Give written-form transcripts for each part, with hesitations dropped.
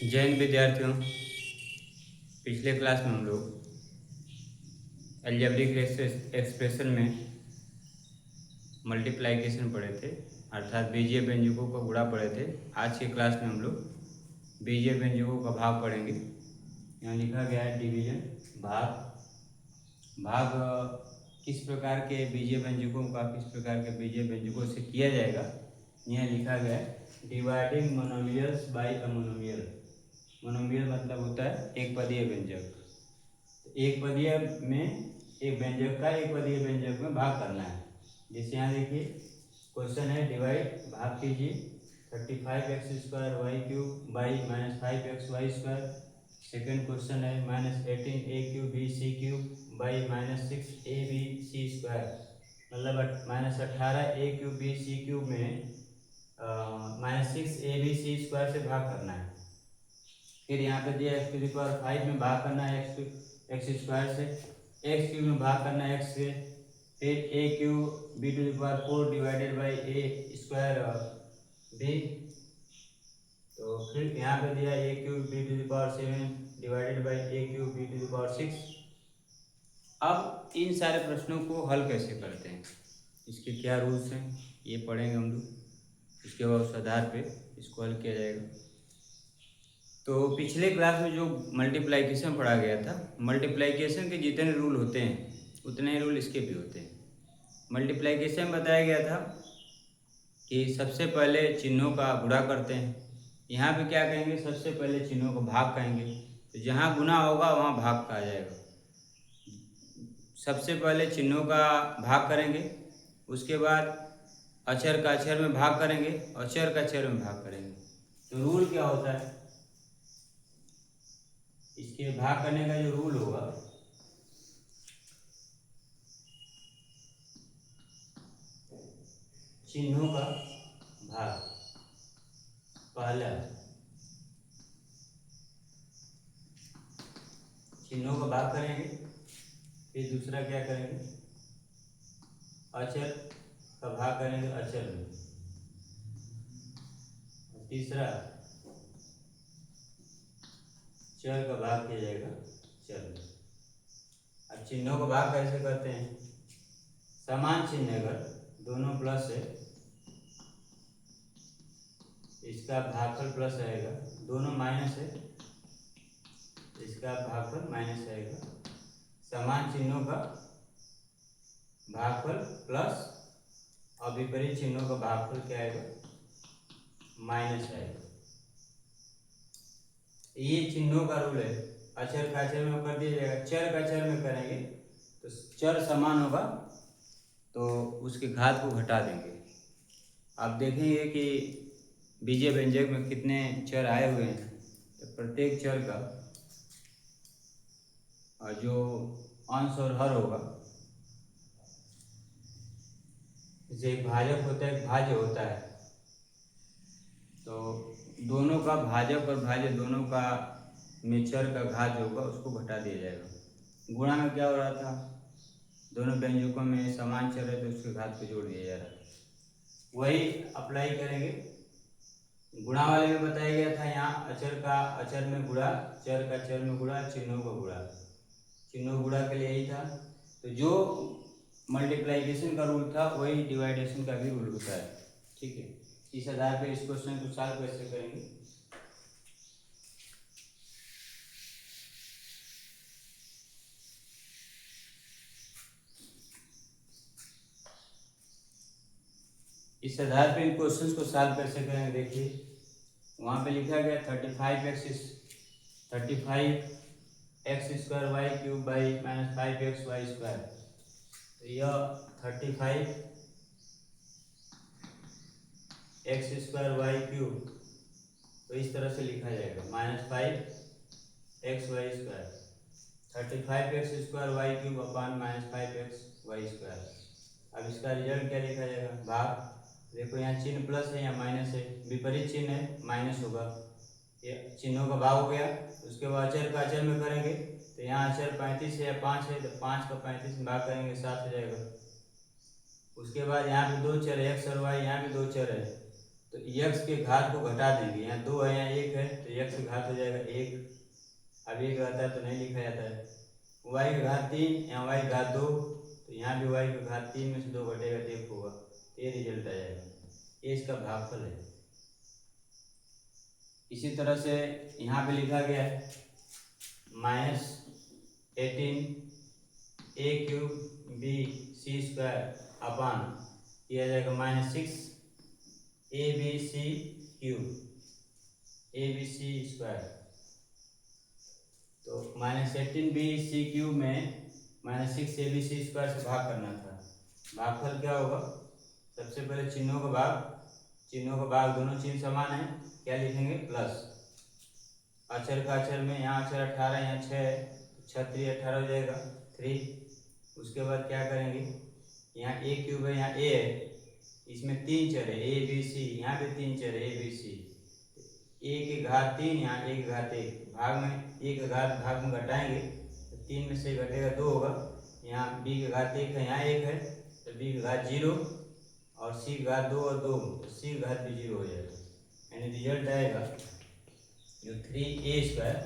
जय हिंद विद्यार्थियों। पिछले क्लास में हम लोग अलजेब्रिक एक्सप्रेशन में मल्टीप्लाइकेशन पढ़े थे, अर्थात बीजीय व्यंजकों का गुणा पढ़े थे। आज के क्लास में हम लोग बीजीय व्यंजकों का भाग पढ़ेंगे। यहाँ लिखा गया है डिवीजन, भाग। भाग किस प्रकार के बीजीय व्यंजकों का किस प्रकार के बीजीय व्यंजकों से किया जाएगा, यहाँ लिखा गया है डिवाइडिंग मोनोमियल्स बाय अ मोनोमियल। मोनोमियल मतलब होता है एक पदीय व्यंजक। एक पदीय में एक व्यंजक का एक पदीय व्यंजक में भाग करना है। जैसे यहाँ देखिए क्वेश्चन है, डिवाइड भाग कीजिए 35x² y³ by -5xy²। Second question है -18a³ बाई -6abc², मतलब -18a³ में -6abc² से भाग करना है। फिर यहाँ पे दिया x⁵ में भाग करना है x² से, x³ में भाग करना है x से, फिर a³ divided by a² b। तो फिर यहाँ पे दिया a³ डिवाइडेड बाई a³ 6। अब इन सारे प्रश्नों को हल कैसे करते हैं, इसके क्या रूल्स हैं, ये पढ़ेंगे हम लोग। इसके बाद उस आधार पे इसको हल किया जाएगा। तो पिछले क्लास में जो मल्टीप्लाइकेशन पढ़ा गया था, मल्टीप्लाइकेशन के जितने रूल होते हैं उतने ही रूल इसके भी होते हैं। मल्टीप्लाइकेशन में बताया गया था कि सबसे पहले चिन्हों का गुणा करते हैं। यहाँ पे क्या कहेंगे, सबसे पहले चिन्हों का भाग कहेंगे। तो जहाँ गुणा होगा वहाँ भाग कहा जाएगा। सबसे पहले चिन्हों का भाग करेंगे, उसके बाद अक्षर का अक्षर में भाग करेंगे, अक्षर का अक्षर में भाग करेंगे। तो रूल क्या होता है, इसके भाग करने का जो रूल होगा, चिन्हों का भाग पहला, चिन्हों का भाग करेंगे। फिर दूसरा क्या करेंगे, अक्षर का भाग करेंगे अक्षर में। तीसरा चर का भाग किया जाएगा चर में। अब चिन्हों का भाग कैसे करते हैं, समान चिन्ह अगर दोनों प्लस है, इसका भागफल प्लस आएगा, दोनों माइनस है, इसका भागफल माइनस आएगा। समान चिन्हों का भागफल प्लस और विपरीत चिन्हों का भागफल क्या आएगा, माइनस आएगा। ये चिन्हों का रूल है। अक्षर का अक्षर में कर दिया जाएगा, चर का चर में करेंगे तो चर समान होगा तो उसके घात को घटा देंगे। आप देखेंगे कि बीजीय व्यंजक में कितने चर आए हुए हैं, तो प्रत्येक चर का जो अंश और हर होगा, जैसे एक भाजक होता है एक भाज्य होता है, तो दोनों का भाजक और भाज्य दोनों का में चर का घात जो होगा उसको घटा दिया जाएगा। गुणा में क्या हो रहा था, दोनों व्यंजकों में समान चर है तो उसके घात को जोड़ दिया जा रहा है। वही अप्लाई करेंगे गुणा वाले में। बताया गया था यहाँ अक्षर का अक्षर में गुणा, चर का चर में गुणा, चिन्हों का गुणा। चिन्हों गुणा के लिए यही था। तो जो मल्टीप्लाइकेशन का रूल था वही डिवाइडेशन का भी रूल होता है। ठीक है, इस आधार पर इस क्वेश्चन को सॉल्व कैसे करेंगे। इस आधार पे इन क्वेश्चंस को सॉल्व कैसे करेंगे, देखिए वहाँ पे लिखा गया 35x² y³ बाई -5xy²। तो यह 35x² y³ तो इस तरह से लिखा जाएगा -5xy², 35x² y³ अपान -5xy²। अब इसका रिजल्ट क्या लिखा जाएगा, भाग। देखो यहाँ चिन्ह प्लस है, यहाँ माइनस है, विपरीत चिन्ह है माइनस होगा। ये चिन्हों का भाग हो गया। उसके बाद अक्षर का अक्षर में करेंगे, तो यहाँ अक्षर 35 है या 5 है, तो 5 का 35 में भाग करेंगे 7 हो जाएगा। उसके बाद यहाँ पे दो चर है x और y, यहाँ भी दो चर है, तो x के घात को घटा देंगे। यहाँ 2 है, यहाँ 1 है, तो x का घात हो जाएगा 1। अब 1 रहता है तो नहीं लिखा जाता है। y का घात 3, यहाँ y का घात 2, तो यहाँ भी y का घात 3 में से 2 घटेगा तो 1 होगा। ये रिजल्ट आ जाएगा, ये इसका भागफल है। इसी तरह से यहाँ पे लिखा गया है -18 a cube b c square upon किया जाएगा -6 a b c cube a b c square. तो -18 b c क्यूब में -6 a b c स्क्वायर से भाग करना था। भागफल क्या होगा? सबसे पहले चिन्हों का भाग, दोनों चिन्ह समान है, क्या लिखेंगे? प्लस। अक्षर का अक्षर में यहाँ अक्षर 18, यहाँ 6 है, 6 3 18 हो जाएगा 3। उसके बाद क्या करेंगे? यहाँ a क्यूब है, यहाँ a है, इसमें 3 चर है a b c, यहाँ पे 3 चर है a b c। a के घात 3, यहाँ a के घात 1, भाग में a के घात भाग में घटाएंगे तो 3 में से घटेगा 2 होगा। यहाँ b के घात 1 है, यहाँ 1 है, तो b के घात 0 और c के घात 2 और 2, तो c के घात भी 0 हो जाएगा। यानी रिजल्ट आएगा जो 3a स्क्वायर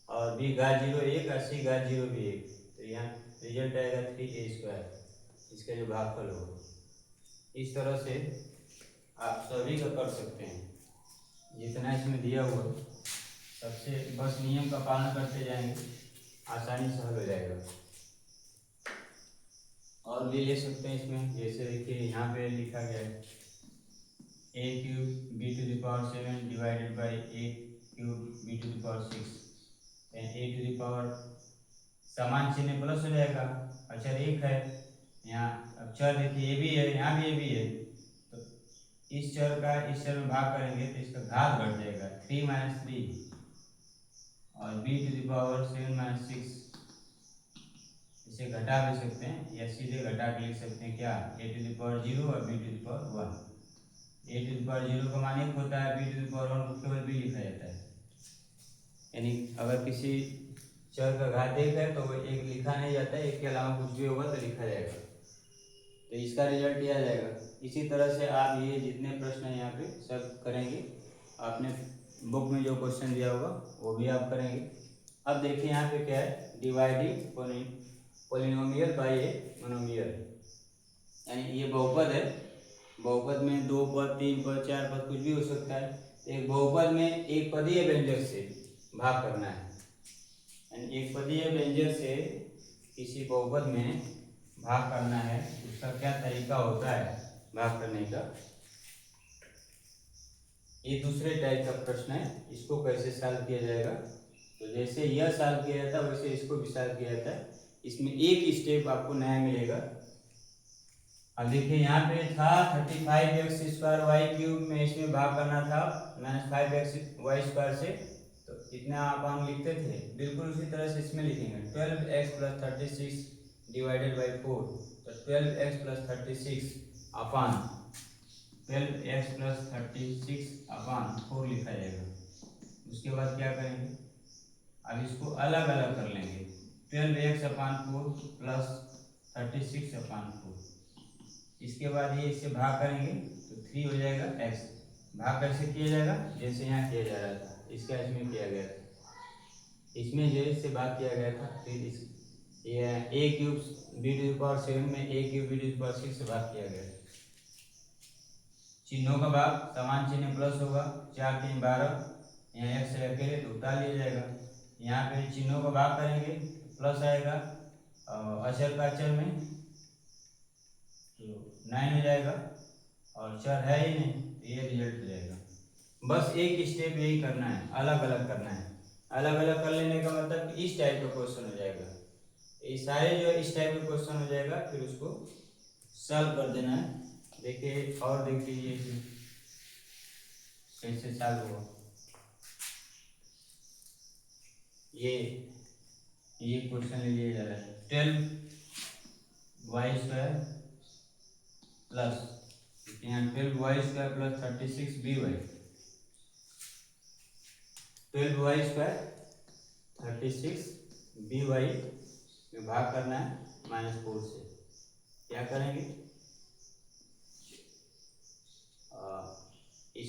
और b घात 0 1 और c घात 0 भी 1, तो यहाँ रिजल्ट आएगा 3a स्क्वायर, इसका जो भागफल होगा। इस तरह से आप सभी का कर सकते हैं, जितना इसमें दिया हुआ सबसे, बस नियम का पालन करते जाएंगे, आसानी से हल हो जाएगा। और भी ले सकते हैं इसमें, जैसे देखिए यहाँ पे लिखा गया है a cube b to the power 7 divided by a cube b to the power 6। a to the power समान चिन्ह प्लस हो जाएगा, अक्षर 1 है, यहाँ अक्षर देखिए a भी है, यहाँ भी a भी है, तो इस चर का इस चर में भाग करेंगे तो इसका घात बढ़ जाएगा 3 - 3 और b टू द पावर 7 - 6। इसे घटा भी सकते हैं या सीधे घटा के लिख सकते हैं, क्या? a टू द पावर 0 और b to the power 1। a to the power 0 का मान 1 होता है, b टू द पावर 1 को केवल b लिखा जाता है। यानी अगर किसी चर का घात 1 है तो वो 1 लिखा नहीं जाता है, 1 के अलावा कुछ भी होगा तो लिखा जाएगा, तो इसका रिजल्ट यह आ जाएगा। इसी तरह से आप ये जितने प्रश्न हैं यहाँ पे सब करेंगे, आपने बुक में जो क्वेश्चन दिया होगा वो भी आप करेंगे। अब देखिए यहाँ पे क्या है, dividing polynomial by a monomial, यानी ये बहुपद है, बहुपद में 2 पद 3 पद 4 पद कुछ भी हो सकता है, तो एक बहुपद में एक पदीय व्यंजक से भाग करना है। यानी एक पदीय व्यंजक से किसी बहुपद में भाग करना है, उसका क्या तरीका होता है भाग करने का, ये दूसरे टाइप का प्रश्न है। इसको कैसे सॉल्व किया जाएगा? तो जैसे यह सॉल्व किया जाता है वैसे इसको भी सॉल्व किया जाता है। इसमें एक स्टेप आपको नया मिलेगा। अब देखिए यहाँ पे था 35x स्क्वायर वाई क्यूब में, इसमें भाग करना था -5x वाई स्क्वायर से, तो इतना आप हम लिखते थे, बिल्कुल उसी तरह से इसमें लिखेंगे 12x + 36 डिवाइडेड बाई 4, तो 12x + 36 अपान 12x + 36 अपान 4 लिखा जाएगा। उसके बाद क्या करेंगे, अब इसको अलग अलग कर लेंगे, 12x/4 + 36/4। इसके बाद ये इससे भाग करेंगे तो 3 हो जाएगा x। भाग कैसे किया जाएगा? जैसे यहाँ किया जा रहा था, इसका इसमें किया गया था, इसमें जो इससे भाग किया गया था, फिर इस ये a cube b to the power 7 में a cube b to the power 6 से भाग किया गया। चिन्हों का भाग, समान चिन्ह प्लस होगा, 4 3 12, यहाँ x से अकेले तो उतार लिया जाएगा। यहाँ पे चिन्हों का भाग करेंगे तो प्लस आएगा, अक्षर का अक्षर में तो 9 हो जाएगा, और चर है ही नहीं तो ये रिजल्ट हो जाएगा। बस एक स्टेप यही करना है, अलग अलग करना है। अलग अलग कर लेने का मतलब इस टाइप का क्वेश्चन हो जाएगा, ये सारे जो इस टाइप का क्वेश्चन हो जाएगा, फिर उसको सॉल्व कर देना है। देखिए और देख लीजिए कैसे सॉल्व हुआ। ये क्वेश्चन ले लिया जा रहा है 12y² प्लस, यहाँ 12y² + 36by, 12y² 36by में भाग करना है -4 से। क्या करेंगे,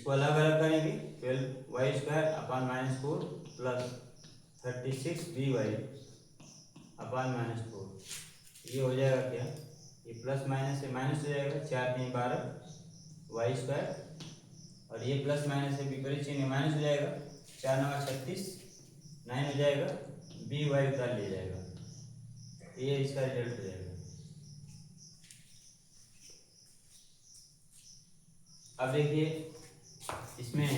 इसको अलग अलग करेंगे 12y² /-4 प्लस 36by /-4। ये हो जाएगा क्या, ये प्लस माइनस से माइनस हो जाएगा, 4 3 12y², और ये प्लस माइनस से विपरीत चिन्ह माइनस हो जाएगा, 4 9 36 9 हो जाएगा, by उतार लिया जाएगा, ये इसका रिजल्ट हो जाएगा। अब देखिए इसमें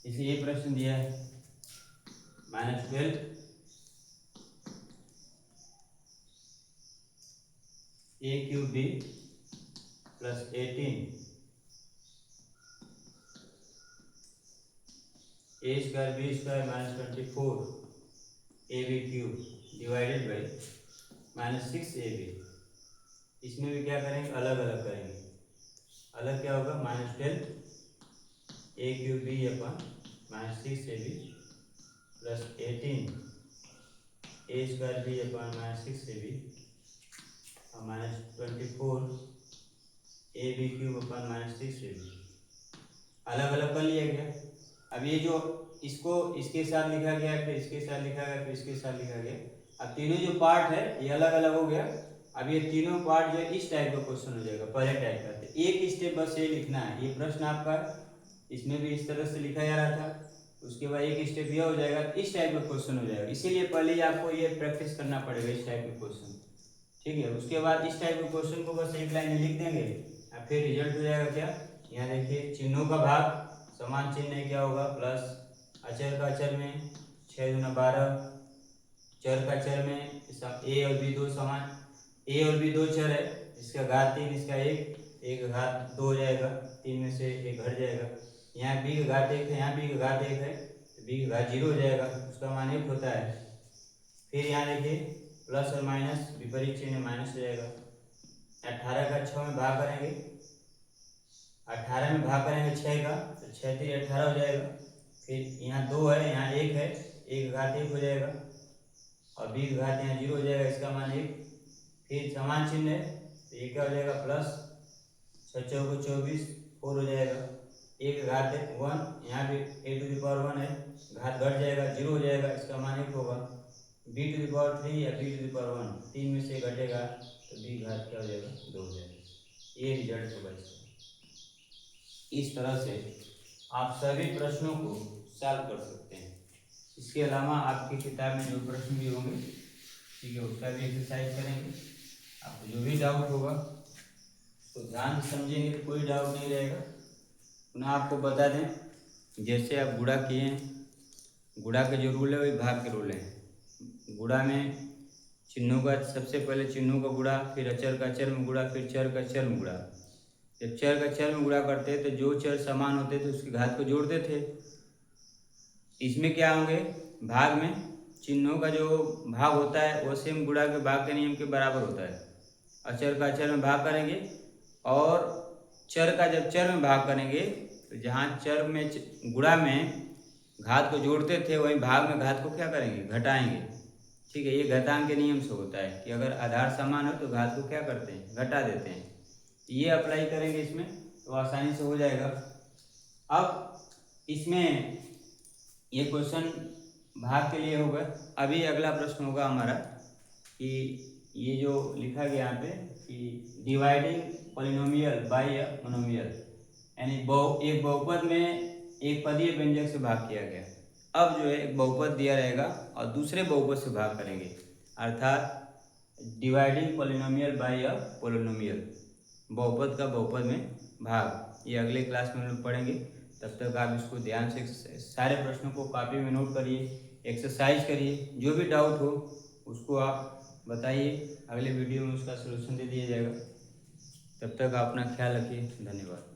इसे ये प्रश्न दिया है -12 a³ plus 18 a² b² -24 ab³ divided by -6ab। इसमें भी क्या करेंगे, अलग अलग करेंगे। अलग क्या होगा, -12 a³ -6ab plus 18 a² b -6ab और -24 ab³ -6ab। अलग अलग कर लिया गया। अब ये जो इसको इसके साथ लिखा गया, फिर इसके साथ लिखा गया, फिर इसके साथ लिखा गया। अब तीनों जो पार्ट है ये अलग अलग हो गया। अब ये तीनों पार्ट जो है इस टाइप का क्वेश्चन हो जाएगा, पहले टाइप का। तो एक स्टेप बस ये लिखना है, ये प्रश्न आपका इसमें भी इस तरह से लिखा जा रहा था, उसके बाद एक स्टेप यह हो जाएगा, इस टाइप का क्वेश्चन हो जाएगा। इसीलिए पहले ही आपको ये प्रैक्टिस करना पड़ेगा इस टाइप के क्वेश्चन, ठीक है। उसके बाद इस टाइप के क्वेश्चन को बस एक लाइन में लिख देंगे, अब फिर रिजल्ट हो जाएगा क्या, यहाँ देखिए चिन्हों का भाग, समान चिन्ह क्या होगा, प्लस अचर का अचर में 6 दूना 12, चर का चर में a और b दो समान, a और b दो चर है, इसका घात 3, इसका 1 का घात 2 हो जाएगा, 3 में से 1 घट जाएगा। यहाँ b का घात 1 है, यहाँ b का घात 1 है, तो b का घात 0 हो जाएगा, उसका मान 1 होता है। फिर यहाँ देखिए प्लस और माइनस विपरीत चिन्ह माइनस हो जाएगा। 18 का 6 में भाग करेंगे, 18 में भाग करेंगे 6 का, तो 6 3 18 हो जाएगा। फिर यहाँ 2 है, यहाँ 1 है, 1 का घात 1 हो जाएगा, और b का घात यहाँ 0 हो जाएगा, इसका मान 1। फिर समान चिन्ह है, तो ये क्या हो जाएगा, प्लस 6 चौको 24 4 हो जाएगा, 1 का घात 1, यहाँ भी a⁴ है, घात घट जाएगा, 0 हो जाएगा, इसका मान 1 होगा। b⁴ या b⁴ 3 में से घटेगा, तो b घात क्या हो जाएगा, 2 हो जाएगा। ये रिजल्ट होगा इसका। इस तरह से आप सभी प्रश्नों को सॉल्व कर सकते हैं। इसके अलावा आपकी किताब में जो प्रश्न भी होंगे, ठीक है, उसका भी एक्सरसाइज करेंगे। आपको जो भी डाउट होगा तो ध्यान से समझेंगे, कोई डाउट नहीं रहेगा। पुनः आपको बता दें, जैसे आप गुणा किए हैं, गुणा के जो रूल है वही भाग के रूल हैं। गुणा में चिन्हों का सबसे पहले चिन्हों का गुणा, फिर अचर का अचर में गुणा, फिर चर का चर में गुणा। जब चर का चर में गुणा करते तो जो चर समान होते थे उसके घात को जोड़ते थे। इसमें क्या होंगे, भाग में चिन्हों का जो भाग होता है वो सेम गुणा के भाग के नियम के बराबर होता है। अचर का अचर में भाग करेंगे, और चर का जब चर में भाग करेंगे तो जहाँ चर में गुणा में घात को जोड़ते थे वहीं भाग में घात को क्या करेंगे, घटाएंगे, ठीक है। ये घटांग के नियम से होता है कि अगर आधार समान हो तो घात को क्या करते हैं, घटा देते हैं। ये अप्लाई करेंगे इसमें तो आसानी से हो जाएगा। अब इसमें ये क्वेश्चन भाग के लिए होगा। अभी अगला प्रश्न होगा हमारा कि ये जो लिखा गया यहाँ पे कि डिवाइडिंग पॉलिनोमियल बाय अ मोनोमियल, यानी एक बहुपद में एक पदीय व्यंजक से भाग किया गया। अब जो है एक बहुपद दिया रहेगा और दूसरे बहुपद से भाग करेंगे, अर्थात डिवाइडिंग पॉलिनोमियल बाय अ पोलिनोमियल, बहुपद का बहुपद में भाग। ये अगले क्लास में हम लोग पढ़ेंगे। तब तक आप इसको ध्यान से सारे प्रश्नों को कॉपी में नोट करिए, एक्सरसाइज करिए, जो भी डाउट हो उसको आप बताइए, अगले वीडियो में उसका सलूशन दे दिया जाएगा। तब तक आप अपना ख्याल रखिए, धन्यवाद।